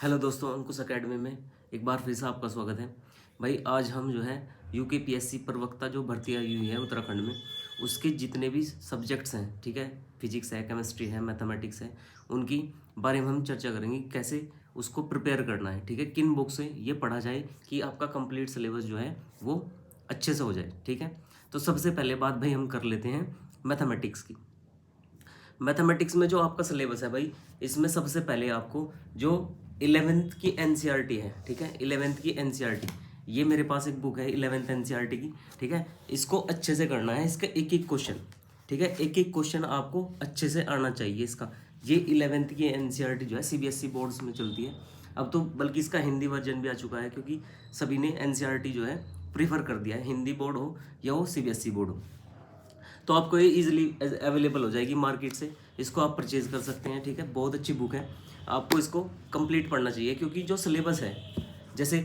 Hello दोस्तों, अंकुश academy में एक बार फिर से आपका स्वागत है। भाई आज हम जो है यूकेपीएससी प्रवक्ता जो भर्ती आई हुई है उत्तराखंड में, उसके जितने भी सब्जेक्ट्स हैं, ठीक है, फिजिक्स है, केमिस्ट्री है, मैथमेटिक्स है, उनकी बारे में हम चर्चा करेंगे कैसे उसको प्रिपेयर करना है, ठीक है, किन बुक से ये पढ़ा जाए कि आपका कंप्लीट सिलेबस जो है वो अच्छे से हो जाए, ठीक है। तो सबसे पहले बात भाई हम कर लेते हैं मैथमेटिक्स की। मैथमेटिक्स में जो आपका सिलेबस है भाई, इसमें सबसे पहले आपको जो 11th की एनसीईआरटी है, ठीक है, 11th की एनसीईआरटी, ये मेरे पास एक बुक है 11th एनसीईआरटी की, ठीक है। इसको अच्छे से करना है, इसका एक एक क्वेश्चन, ठीक है, एक एक क्वेश्चन आपको अच्छे से आना चाहिए इसका। ये 11th की एनसीईआरटी जो है सीबीएसई बोर्ड्स में चलती है, अब तो बल्कि इसका हिंदी वर्जन भी आ चुका है, क्योंकि सभी ने एनसीईआरटी जो है प्रीफर कर दिया है, हिंदी बोर्ड हो या वो सीबीएसई बोर्ड हो। तो आपको ये इजीली अवेलेबल हो जाएगी मार्केट से, इसको आप परचेज कर सकते हैं, ठीक है। बहुत अच्छी बुक है, आपको इसको कंप्लीट पढ़ना चाहिए, क्योंकि जो सिलेबस है, जैसे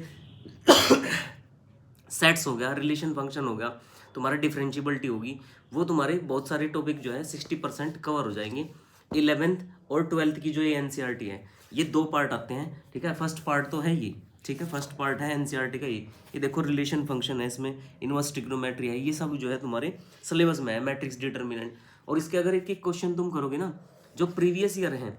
सेट्स हो गया, रिलेशन फंक्शन हो गया, तुम्हारा डिफरेंशियबिलिटी होगी, वो तुम्हारे बहुत सारे टॉपिक जो है 60% कवर हो जाएंगे। 11th और 12th की जो ये एनसीईआरटी है, ये दो पार्ट आते हैं, ठीक है। फर्स्ट पार्ट तो है ये, ठीक है, फर्स्ट पार्ट है एनसीईआरटी का ये देखो रिलेशन फंक्शन है, इसमें इनवर्स ट्रिग्नोमेट्री है, ये सब जो है तुम्हारे सिलेबस में है, मैट्रिक्स डिटर्मिनेंट। और इसके अगर एक एक क्वेश्चन तुम करोगे ना, जो प्रीवियस ईयर हैं,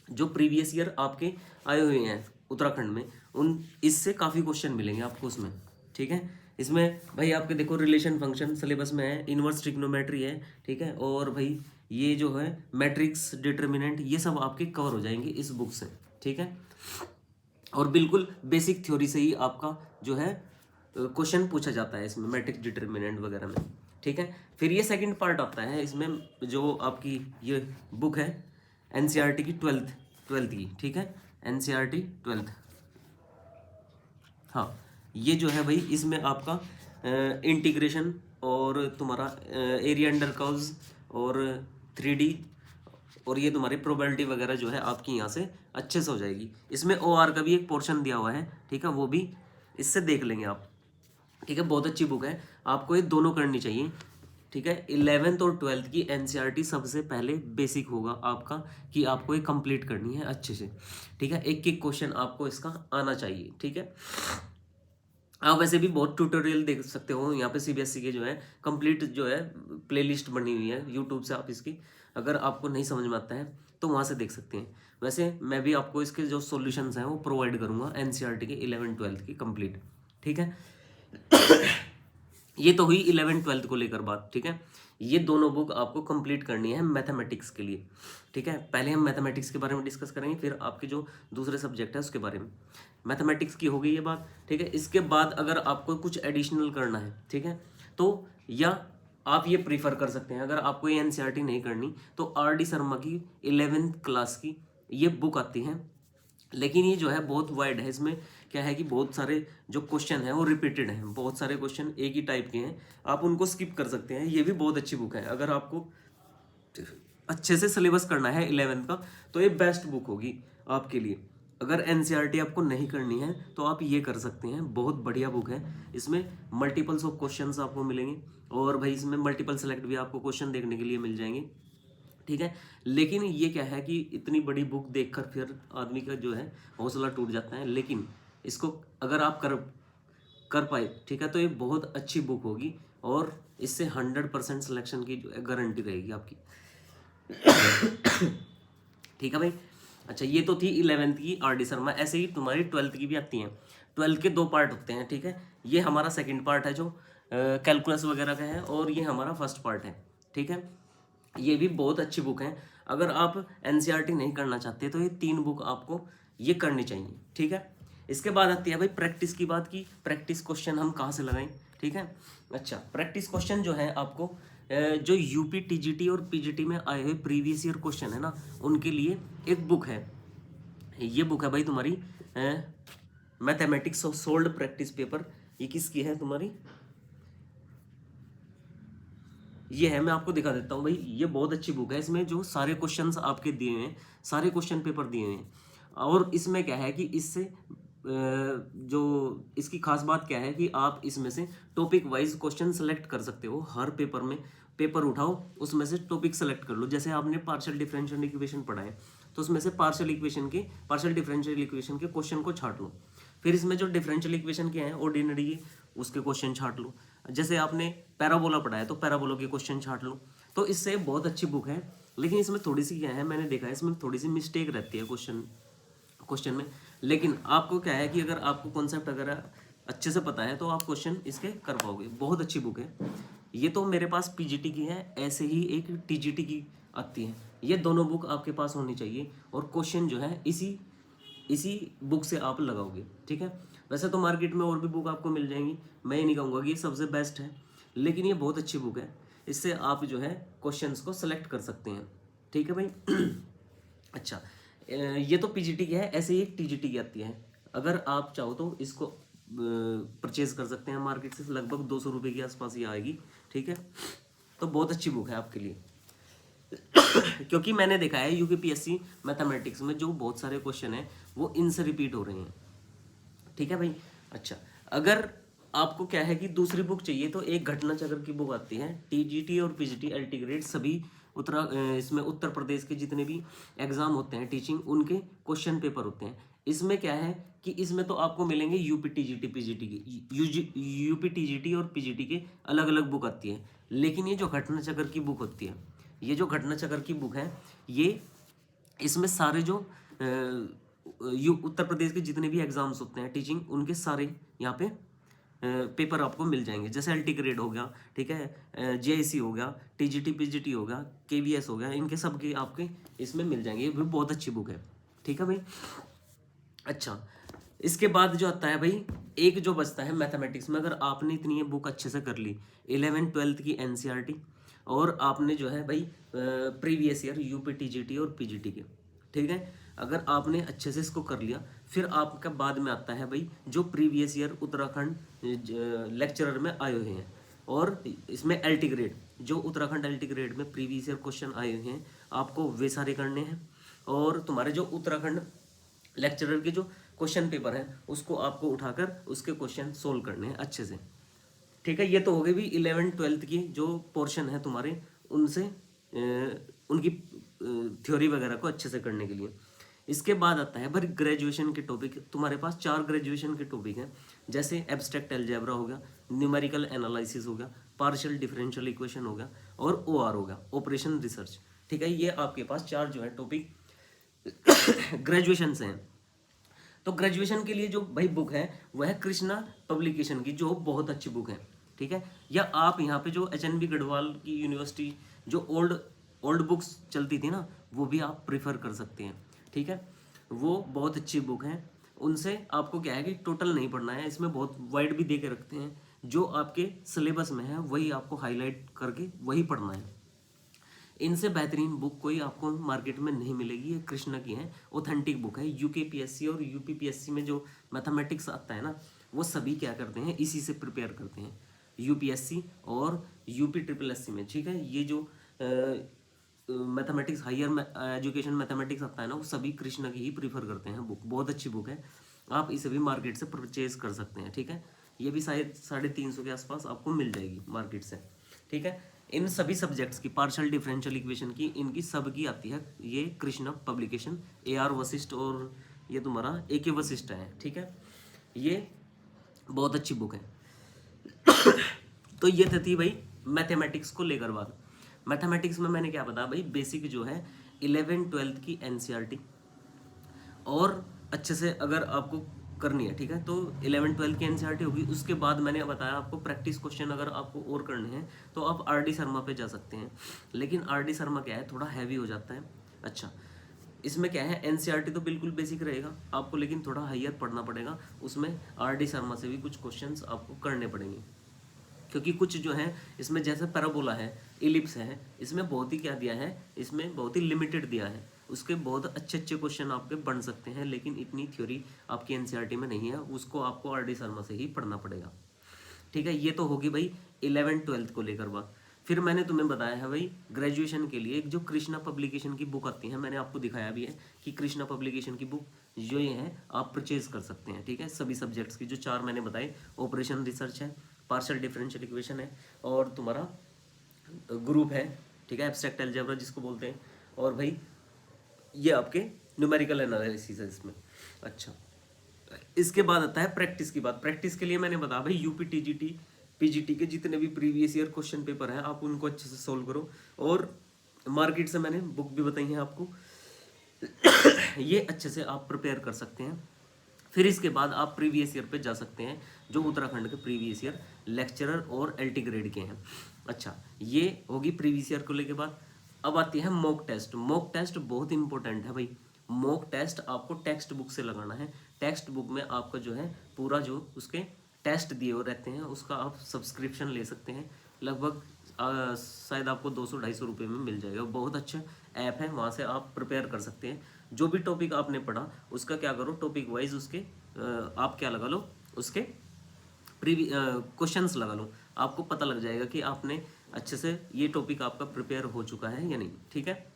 जो प्रीवियस ईयर आपके आए हुए हैं उत्तराखंड में, उन इससे काफ़ी क्वेश्चन मिलेंगे आपको उसमें, ठीक है। इसमें भाई आपके देखो रिलेशन फंक्शन सिलेबस में है, इनवर्स ट्रिग्नोमेट्री है, ठीक है, और भाई ये जो है मैट्रिक्स डिटर्मिनेंट, ये सब आपके कवर हो जाएंगे इस बुक से, ठीक है। और बिल्कुल बेसिक थ्योरी से ही आपका जो है क्वेश्चन पूछा जाता है इसमें मैट्रिक्स डिटर्मिनेंट वगैरह में, ठीक है। फिर ये सेकंड पार्ट आता है इसमें, जो आपकी ये बुक है एनसीईआरटी की ट्वेल्थ की, ठीक है, एनसीईआरटी 12th। हाँ, ये जो है भाई इसमें आपका इंटीग्रेशन और तुम्हारा एरिया अंडर कर्व्स और 3D, और ये तुम्हारी प्रोबेबिलिटी वगैरह जो है आपकी यहाँ से अच्छे से हो जाएगी। इसमें OR का भी एक पोर्शन दिया हुआ है, ठीक है, वो भी इससे देख लेंगे आप, ठीक है। बहुत अच्छी बुक है, आपको ये दोनों करनी चाहिए, ठीक है। 11th और 12th की एनसीईआरटी सबसे पहले बेसिक होगा आपका, कि आपको ये कंप्लीट करनी है अच्छे से, ठीक है। एक एक क्वेश्चन आपको इसका आना चाहिए, ठीक है। आप वैसे भी बहुत ट्यूटोरियल देख सकते हो यहाँ पे, सीबीएसई के जो है कंप्लीट जो है प्लेलिस्ट बनी हुई है यूट्यूब से, आप इसकी अगर आपको नहीं समझ में आता है तो वहाँ से देख सकते हैं। वैसे मैं भी आपको इसके जो सॉल्यूशंस हैं वो प्रोवाइड करूँगा एनसीईआरटी के 11th-12th की कंप्लीट, ठीक है। ये तो हुई 11th-12th को लेकर बात, ठीक है। ये दोनों बुक आपको कंप्लीट करनी है मैथमेटिक्स के लिए, ठीक है। पहले हम मैथमेटिक्स के बारे में डिस्कस करेंगे, फिर आपके जो दूसरे सब्जेक्ट है उसके बारे में। मैथमेटिक्स की हो गई ये बात, ठीक है। इसके बाद अगर आपको कुछ एडिशनल करना है, ठीक है, तो या आप ये प्रीफर कर सकते हैं, अगर आपको ये एनसीईआरटी नहीं करनी तो RD शर्मा की 11th क्लास की ये बुक आती है, लेकिन ये जो है बहुत वाइड है। इसमें क्या है कि बहुत सारे जो क्वेश्चन हैं वो रिपीटेड हैं, बहुत सारे क्वेश्चन एक ही टाइप के हैं, आप उनको स्किप कर सकते हैं। ये भी बहुत अच्छी बुक है, अगर आपको अच्छे से सिलेबस करना है 11th का, तो ये बेस्ट बुक होगी आपके लिए। अगर एनसीईआरटी आपको नहीं करनी है तो आप ये कर सकते हैं, बहुत बढ़िया बुक है। इसमें मल्टीपल्स ऑफ क्वेश्चंस आपको मिलेंगे, और भाई इसमें मल्टीपल सेलेक्ट भी आपको क्वेश्चन देखने के लिए मिल जाएंगे, ठीक है। लेकिन ये क्या है कि इतनी बड़ी बुक देखकर फिर आदमी का जो है हौसला टूट जाता है, लेकिन इसको अगर आप कर पाए, ठीक है, तो ये बहुत अच्छी बुक होगी, और इससे 100% सिलेक्शन की जो है गारंटी रहेगी आपकी, ठीक है भाई। अच्छा, ये तो थी 11th की RD शर्मा। ऐसे ही तुम्हारी 12th की भी आती हैं। 12th के दो पार्ट होते हैं, ठीक है। ये हमारा सेकंड पार्ट है जो कैलकुलस वगैरह का है, और ये हमारा फर्स्ट पार्ट है, ठीक है। ये भी बहुत अच्छी बुक है, अगर आप एनसीईआरटी नहीं करना चाहते तो ये तीन बुक आपको ये करनी चाहिए, ठीक है। इसके बाद आती है भाई प्रैक्टिस की बात, की प्रैक्टिस क्वेश्चन हम कहाँ से लगाएं, ठीक है। अच्छा, प्रैक्टिस क्वेश्चन जो है आपको जो यूपी टीजीटी और पीजीटी में आए हुए प्रीवियस ईयर क्वेश्चन है ना, उनके लिए एक बुक है। ये बुक है भाई तुम्हारी mathematics of sold practice paper. ये किसकी है तुम्हारी, ये है, मैं आपको दिखा देता हूँ भाई। ये बहुत अच्छी बुक है, इसमें जो सारे क्वेश्चंस आपके दिए हुए हैं, सारे क्वेश्चन पेपर दिए हुए हैं। और इसमें क्या है कि इससे जो इसकी खास बात क्या है कि आप इसमें से टॉपिक वाइज क्वेश्चन सेलेक्ट कर सकते हो। हर पेपर में पेपर उठाओ, उसमें से टॉपिक सेलेक्ट कर लो। जैसे आपने पार्शियल डिफरेंशियल इक्वेशन पढ़ा है, तो उसमें से पार्शियल डिफरेंशियल इक्वेशन के क्वेश्चन को छांट लो। फिर इसमें जो डिफरेंशियल इक्वेशन के हैं ऑर्डिनरी के, उसके क्वेश्चन छांट लो। जैसे आपने पैराबोला पढ़ा है तो पैराबोला के क्वेश्चन छांट लो। तो इससे बहुत अच्छी बुक है, लेकिन इसमें थोड़ी सी क्या है, मैंने देखा है इसमें थोड़ी सी मिस्टेक रहती है क्वेश्चन में। लेकिन आपको क्या है कि अगर आपको कॉन्सेप्ट अगर अच्छे से पता है तो आप क्वेश्चन इसके कर पाओगे। बहुत अच्छी बुक है ये। तो मेरे पास पीजीटी की है, ऐसे ही एक टीजीटी की आती है। ये दोनों बुक आपके पास होनी चाहिए, और क्वेश्चन जो है इसी बुक से आप लगाओगे, ठीक है। वैसे तो मार्केट में और भी बुक आपको मिल जाएंगी, मैं ये नहीं कहूँगा कि ये सबसे बेस्ट है, लेकिन ये बहुत अच्छी बुक है। इससे आप जो है क्वेश्चंस को सेलेक्ट कर सकते हैं, ठीक है भाई। अच्छा, ये तो पीजीटी की है, ऐसे ही एक टीजीटी की आती है। अगर आप चाहो तो इसको परचेज कर सकते हैं मार्केट से, लगभग 200 रुपये के आसपास ये आएगी, ठीक है। तो बहुत अच्छी बुक है आपके लिए। क्योंकि मैंने देखा है यूपीपीएससी मैथमेटिक्स में जो बहुत सारे क्वेश्चन हैं वो इनसे रिपीट हो रहे हैं, ठीक है भाई। अच्छा, अगर आपको क्या है कि दूसरी बुक चाहिए तो एक घटना चक्र की बुक आती है, टीजीटी और पीजीटी एलटी ग्रेड सभी इसमें उत्तर प्रदेश के जितने भी एग्जाम होते हैं टीचिंग, उनके क्वेश्चन पेपर होते हैं। इसमें क्या है कि इसमें तो आपको मिलेंगे यूपी टीजीटी पीजीटी की, यूपी टीजीटी और पीजीटी के अलग अलग बुक आती है। लेकिन ये जो घटना चक्र की बुक होती है, ये जो घटना चक्र की बुक है, ये इसमें सारे जो उत्तर प्रदेश के जितने भी एग्जाम्स होते हैं टीचिंग, उनके सारे यहाँ पे पेपर आपको मिल जाएंगे। जैसे एलटी ग्रेड हो गया, ठीक है, जेआईसी हो गया, टीजीटी पीजीटी हो गया, केवीएस हो गया, इनके सब के आपके इसमें मिल जाएंगे। ये भी बहुत अच्छी बुक है, ठीक है भाई। अच्छा, इसके बाद जो आता है भाई, एक जो बचता है मैथमेटिक्स में। अगर आपने इतनी ये बुक अच्छे से कर ली, 11th-12th की एनसीईआरटी, और आपने जो है भाई प्रीवियस ईयर यूपी टीजीटी और पीजीटी के, ठीक है, अगर आपने अच्छे से इसको कर लिया, फिर आपका बाद में आता है भाई जो प्रीवियस ईयर उत्तराखंड लेक्चरर में आए हुए हैं, और इसमें एलटी ग्रेड, जो उत्तराखंड एलटी ग्रेड में प्रीवियस ईयर क्वेश्चन आए हुए हैं, आपको वे सारे करने हैं। और तुम्हारे जो उत्तराखंड लेक्चरर के जो क्वेश्चन पेपर है उसको आपको उठाकर उसके क्वेश्चन सोल्व करने हैं अच्छे से, ठीक है। ये तो हो गई भी 11th-12th की जो पोर्शन है तुम्हारे, उनसे उनकी थ्योरी वगैरह को अच्छे से करने के लिए। इसके बाद आता है भाई ग्रेजुएशन के टॉपिक। तुम्हारे पास 4 ग्रेजुएशन के टॉपिक हैं, जैसे एब्स्ट्रैक्ट अलजेब्रा हो गया, न्यूमेरिकल एनालिसिस हो गया, पार्शियल डिफरेंशियल इक्वेशन हो गया, और ओआर हो गया, ऑपरेशन रिसर्च, ठीक है। ये आपके पास 4 जो है टॉपिक ग्रेजुएशन से हैं। तो ग्रेजुएशन के लिए जो भाई बुक है वह है कृष्णा पब्लिकेशन की, जो बहुत अच्छी बुक है, ठीक है। या आप यहाँ पे जो एचएनबी गढ़वाल की यूनिवर्सिटी जो ओल्ड बुक्स चलती थी ना, वो भी आप प्रिफर कर सकते हैं, ठीक है। वो बहुत अच्छी बुक है, उनसे आपको क्या है कि टोटल नहीं पढ़ना है, इसमें बहुत वाइड भी दे के रखते हैं। जो आपके सिलेबस में है वही आपको हाईलाइट करके वही पढ़ना है। इनसे बेहतरीन बुक कोई आपको मार्केट में नहीं मिलेगी। ये कृष्णा की है, ऑथेंटिक बुक है। यूकेपीएससी और यूपीपीएससी में जो मैथमेटिक्स आता है ना, वो सभी क्या करते हैं, इसी से प्रिपेयर करते हैं, यूपीएससी और यूपी ट्रिपल एससी में, ठीक है। ये जो मैथमेटिक्स हायर एजुकेशन मैथमेटिक्स आता है ना, वो सभी कृष्णा की ही प्रीफर करते हैं बुक। बहुत अच्छी बुक है, आप इसे भी मार्केट से परचेज कर सकते हैं, ठीक है। ये भी शायद 350 के आसपास आपको मिल जाएगी मार्केट से, ठीक है। इन सभी सब्जेक्ट्स की पार्शियल डिफरेंशियल इक्वेशन की, इनकी सब की आती है ये कृष्णा पब्लिकेशन। AR वशिष्ठ और ये तुम्हारा AK वशिष्ठ है, ठीक है। ये बहुत अच्छी बुक है। तो ये थी भाई मैथमेटिक्स को लेकर बात। मैथमेटिक्स में मैंने क्या बताया भाई, बेसिक जो है 11th-12th की NCERT, और अच्छे से अगर आपको करनी है, ठीक है, तो 11th-12th की NCERT होगी। उसके बाद मैंने बताया आपको प्रैक्टिस क्वेश्चन अगर आपको और करने हैं तो आप RD शर्मा पे जा सकते हैं, लेकिन RD शर्मा क्या है, थोड़ा हैवी हो जाता है। अच्छा, इसमें क्या है, NCERT तो बिल्कुल बेसिक रहेगा आपको, लेकिन थोड़ा हायर पढ़ना पड़ेगा। उसमें RD शर्मा से भी कुछ क्वेश्चंस आपको करने पड़ेंगे, क्योंकि कुछ जो है इसमें जैसे पैराबोला है, इलिप्स है, इसमें बहुत ही क्या दिया है, इसमें बहुत ही लिमिटेड दिया है। उसके बहुत अच्छे अच्छे क्वेश्चन आपके बन सकते हैं, लेकिन इतनी थ्योरी आपकी NCERT में नहीं है, उसको आपको RD शर्मा से ही पढ़ना पड़ेगा, ठीक है। ये तो होगी भाई 11th-12th को लेकर बात। फिर मैंने तुम्हें बताया है भाई ग्रेजुएशन के लिए एक जो कृष्णा पब्लिकेशन की बुक आती है, मैंने आपको दिखाया भी है कि कृष्णा पब्लिकेशन की बुक जो ये है आप परचेज कर सकते हैं, ठीक है। सभी सब्जेक्ट्स की जो 4 मैंने बताए, ऑपरेशन रिसर्च है, पार्शियल डिफरेंशियल इक्वेशन है, और तुम्हारा ग्रुप है, ठीक है, एब्स्ट्रैक्ट अलजेब्रा जिसको बोलते हैं, और भाई ये आपके न्यूमेरिकल एनालिसिस है इसमें। अच्छा, इसके बाद आता है प्रैक्टिस की बात। प्रैक्टिस के लिए मैंने बताया भाई यूपी टीजीटी पीजीटी के जितने भी प्रीवियस ईयर क्वेश्चन पेपर हैं आप उनको अच्छे से सोल्व करो, और मार्केट से मैंने बुक भी बताई है आपको, ये अच्छे से आप प्रिपेयर कर सकते हैं। फिर इसके बाद आप प्रीवियस ईयर पे जा सकते हैं, जो उत्तराखंड के प्रीवियस ईयर लेक्चरर और एलटी ग्रेड के हैं। अच्छा, ये होगी प्रीवियस ईयर को लेके बात। अब आती है मॉक टेस्ट। मॉक टेस्ट बहुत इंपॉर्टेंट है भाई। मॉक टेस्ट आपको टेक्स्ट बुक से लगाना है। टेक्स्ट बुक में आपका जो है पूरा जो उसके टेस्ट दिए हुए रहते हैं उसका आप सब्सक्रिप्शन ले सकते हैं। लगभग शायद आपको 200-250 रुपये में मिल जाएगा। बहुत अच्छा ऐप है, वहाँ से आप प्रिपेयर कर सकते हैं। जो भी टॉपिक आपने पढ़ा उसका क्या करो, टॉपिक वाइज उसके आप क्या लगा लो, उसके क्वेश्चंस लगा लो, आपको पता लग जाएगा कि आपने अच्छे से ये टॉपिक आपका प्रिपेयर हो चुका है या नहीं। ठीक है।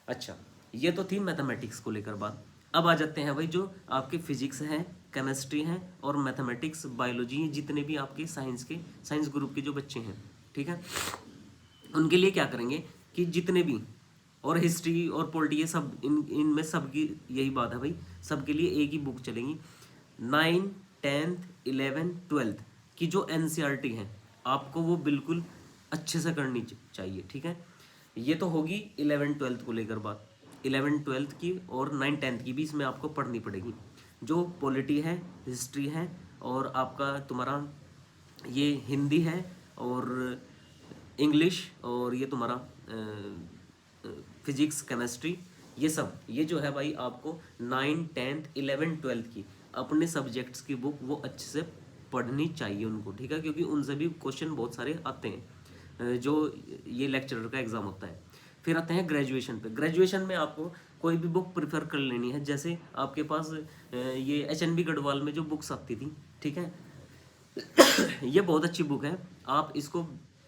अच्छा, ये तो थी मैथमेटिक्स को लेकर बात। अब आ जाते हैं भाई जो आपके फिजिक्स हैं, केमिस्ट्री हैं और मैथमेटिक्स, बायोलॉजी, जितने भी आपके साइंस ग्रुप के जो बच्चे हैं, ठीक है, उनके लिए क्या करेंगे कि जितने भी, और हिस्ट्री और पॉलिटी, ये सब इनमें सबकी यही बात है भाई, सबके लिए एक ही बुक चलेंगी। 9, 10th, 11th, 12th की जो एनसीईआरटी है आपको वो बिल्कुल अच्छे से करनी चाहिए। ठीक है, ये तो होगी 11th-12th को लेकर बात। 11th-12th की और 9th-10th की भी इसमें आपको पढ़नी पड़ेगी। जो पॉलिटी है, हिस्ट्री है, और आपका तुम्हारा ये हिंदी है, और इंग्लिश, और ये तुम्हारा फिजिक्स, केमिस्ट्री, ये सब, ये जो है भाई आपको 9, 10th, 11th, 12th की अपने सब्जेक्ट्स की बुक वो अच्छे से पढ़नी चाहिए उनको। ठीक है, क्योंकि उनसे भी क्वेश्चन बहुत सारे आते हैं जो ये लेक्चरर का एग्ज़ाम होता है। फिर आते हैं ग्रेजुएशन पे। ग्रेजुएशन में आपको कोई भी बुक प्रेफर कर लेनी है। जैसे आपके पास ये HNB गढ़वाल में जो बुक्स आती थी, ठीक है, ये बहुत अच्छी बुक है, आप इसको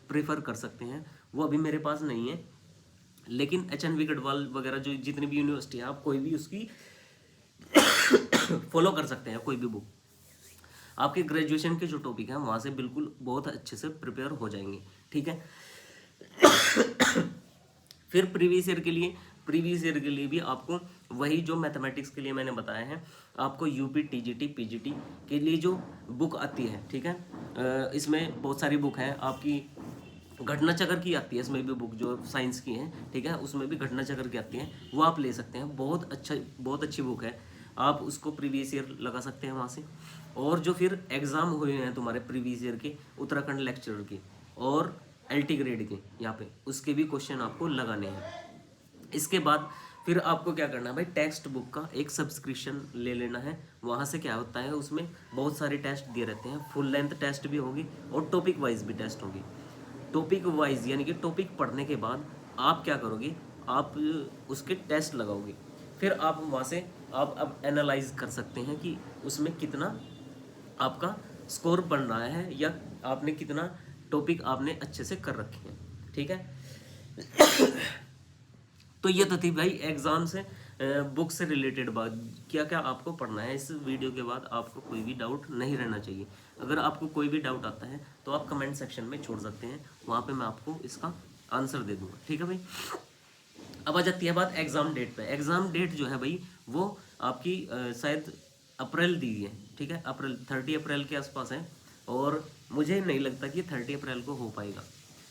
प्रेफर कर सकते हैं। वो अभी मेरे पास नहीं है, लेकिन HNB गढ़वाल वगैरह जो जितनी भी यूनिवर्सिटी है आप कोई भी उसकी फॉलो कर सकते हैं। कोई भी बुक आपके ग्रेजुएशन के जो टॉपिक हैं वहाँ से बिल्कुल बहुत अच्छे से प्रिपेयर हो जाएंगे। ठीक है। फिर प्रीवियस ईयर के लिए भी आपको वही जो मैथमेटिक्स के लिए मैंने बताया है, आपको यूपी टीजीटी पीजीटी के लिए जो बुक आती है, ठीक है, इसमें बहुत सारी बुक है आपकी। घटना चक्र की आती है इसमें भी बुक, जो साइंस की है, ठीक है, उसमें भी घटना चक्र की आती है, वो आप ले सकते हैं। बहुत अच्छी बुक है, आप उसको प्रीवियस ईयर लगा सकते हैं वहाँ से। और जो फिर एग्ज़ाम हुए हैं तुम्हारे प्रीवियस ईयर के उत्तराखंड लेक्चरर के और LT ग्रेड के, यहाँ पे उसके भी क्वेश्चन आपको लगाने हैं। इसके बाद फिर आपको क्या करना है भाई, टेक्स्ट बुक का एक सब्सक्रिप्शन ले लेना है। वहाँ से क्या होता है, उसमें बहुत सारे टेस्ट दिए रहते हैं, फुल लेंथ टेस्ट भी होगी और टॉपिक वाइज भी टेस्ट होगी। टॉपिक वाइज यानी कि टॉपिक पढ़ने के बाद आप क्या करोगे, आप उसके टेस्ट लगाओगे। फिर आप वहाँ से आप अब एनालाइज कर सकते हैं कि उसमें कितना आपका स्कोर बन रहा है, या आपने कितना टॉपिक आपने अच्छे से कर रखे हैं। ठीक है। तो ये तो थी भाई एग्जाम से बुक से रिलेटेड बात, क्या क्या आपको पढ़ना है। इस वीडियो के बाद आपको कोई भी डाउट नहीं रहना चाहिए। अगर आपको कोई भी डाउट आता है तो आप कमेंट सेक्शन में छोड़ सकते हैं, वहाँ पे मैं आपको इसका आंसर दे दूँगा। ठीक है भाई। अब आ जाती है बात एग्ज़ाम डेट पे। एग्ज़ाम डेट जो है भाई वो आपकी शायद अप्रैल दी है। ठीक है, अप्रैल 30 अप्रैल के आसपास है, और मुझे नहीं लगता कि 30 अप्रैल को हो पाएगा।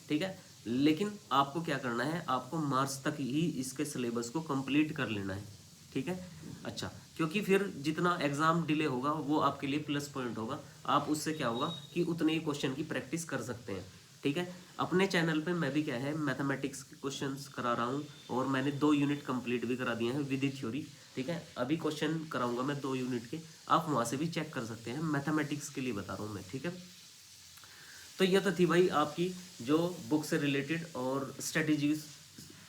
ठीक है, लेकिन आपको क्या करना है, आपको मार्च तक ही इसके सिलेबस को कंप्लीट कर लेना है। ठीक है। अच्छा, क्योंकि फिर जितना एग्ज़ाम डिले होगा वो आपके लिए प्लस पॉइंट होगा। आप उससे क्या होगा कि उतने ही क्वेश्चन की प्रैक्टिस कर सकते हैं। ठीक है। अपने चैनल पे मैं भी क्या है मैथमेटिक्स के क्वेश्चंस करा रहा हूँ, और मैंने 2 यूनिट कंप्लीट भी करा दिए हैं विद थ्योरी। ठीक है, अभी क्वेश्चन कराऊंगा मैं 2 यूनिट के, आप वहाँ से भी चेक कर सकते हैं। मैथमेटिक्स के लिए बता रहा हूँ मैं। ठीक है। तो ये तो थी भाई आपकी जो बुक से रिलेटेड और स्ट्रेटेजीज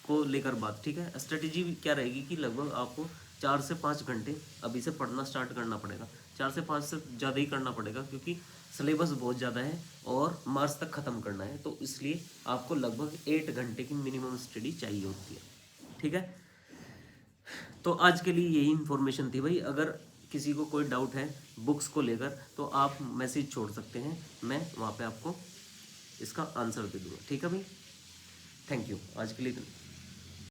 को लेकर बात। ठीक है, स्ट्रेटेजी क्या रहेगी कि लगभग आपको 4 से 5 घंटे अभी से पढ़ना स्टार्ट करना पड़ेगा। 4 से 5 से ज़्यादा ही करना पड़ेगा, क्योंकि सिलेबस बहुत ज़्यादा है और मार्च तक ख़त्म करना है, तो इसलिए आपको लगभग 8 घंटे की मिनिमम स्टडी चाहिए होती है। ठीक है, तो आज के लिए यही इन्फॉर्मेशन थी भाई। अगर किसी को कोई डाउट है बुक्स को लेकर तो आप मैसेज छोड़ सकते हैं, मैं वहाँ पे आपको इसका आंसर दे दूँगा। ठीक है भाई, थैंक यू। आज के लिए